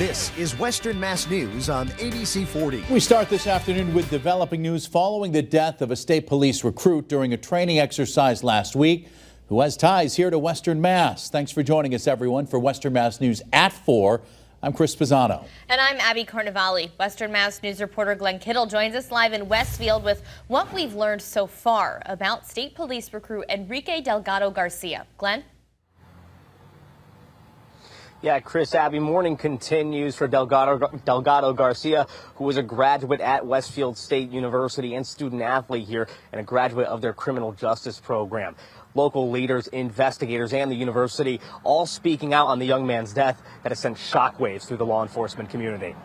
This is Western Mass News on ABC 40. We start this afternoon with developing news following the death of a state police recruit during a training exercise last week who has ties here to Western Mass. Thanks for joining us, everyone, for Western Mass News at 4. I'm Chris Pisano. And I'm Abby Carnevale. Western Mass News reporter Glenn Kittle joins us live in Westfield with what we've learned so far about state police recruit Enrique Delgado-Garcia. Glenn? Yeah, Chris, Abby, Mourning continues for Delgado-Garcia, who was a graduate at Westfield State University and student athlete here and a graduate of their criminal justice program. Local leaders, investigators, and the university all speaking out on the young man's death that has sent shockwaves through the law enforcement community.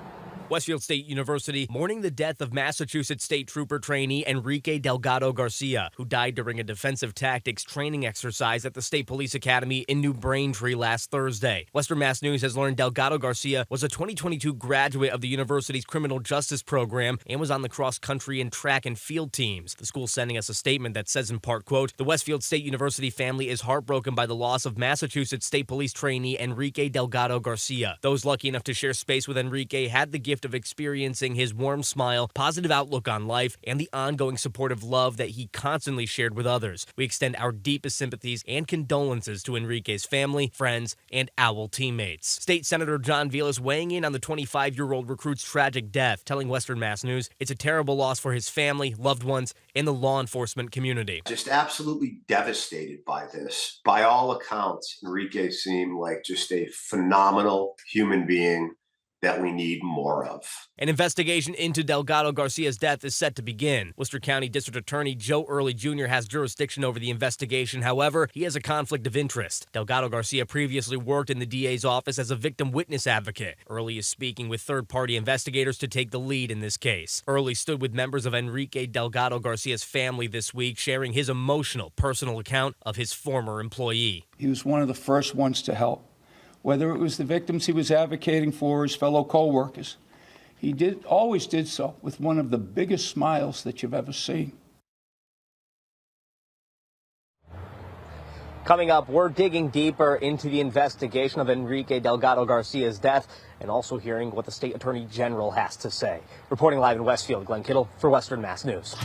Westfield State University mourning the death of Massachusetts State Trooper trainee Enrique Delgado-Garcia, who died during a defensive tactics training exercise at the State Police Academy in New Braintree last Thursday. Western Mass News has learned Delgado-Garcia was a 2022 graduate of the university's criminal justice program and was on the cross-country and track and field teams. The school sending us a statement that says in part, quote, "The Westfield State University family is heartbroken by the loss of Massachusetts State Police trainee Enrique Delgado-Garcia. Those lucky enough to share space with Enrique had the gift of experiencing his warm smile, positive outlook on life, and the ongoing supportive love that he constantly shared with others. We extend our deepest sympathies and condolences to Enrique's family, friends, and OWL teammates." State Senator John Vilas weighing in on the 25-year-old recruit's tragic death, telling Western Mass News it's a terrible loss for his family, loved ones, and the law enforcement community. Just absolutely devastated by this. By all accounts, Enrique seemed like just a phenomenal human being that we need more of. An investigation into Delgado-Garcia's death is set to begin. Worcester County District Attorney Joe Early Jr. has jurisdiction over the investigation. However, he has a conflict of interest. Delgado-Garcia previously worked in the DA's office as a victim witness advocate. Early is speaking with third-party investigators to take the lead in this case. Early stood with members of Enrique Delgado-Garcia's family this week, sharing his emotional, personal account of his former employee. He was one of the first ones to help. Whether it was the victims he was advocating for, his fellow co-workers, he always did so with one of the biggest smiles that you've ever seen. Coming up, we're digging deeper into the investigation of Enrique Delgado-Garcia's death and also hearing what the state attorney general has to say. Reporting live in Westfield, Glenn Kittle for Western Mass News.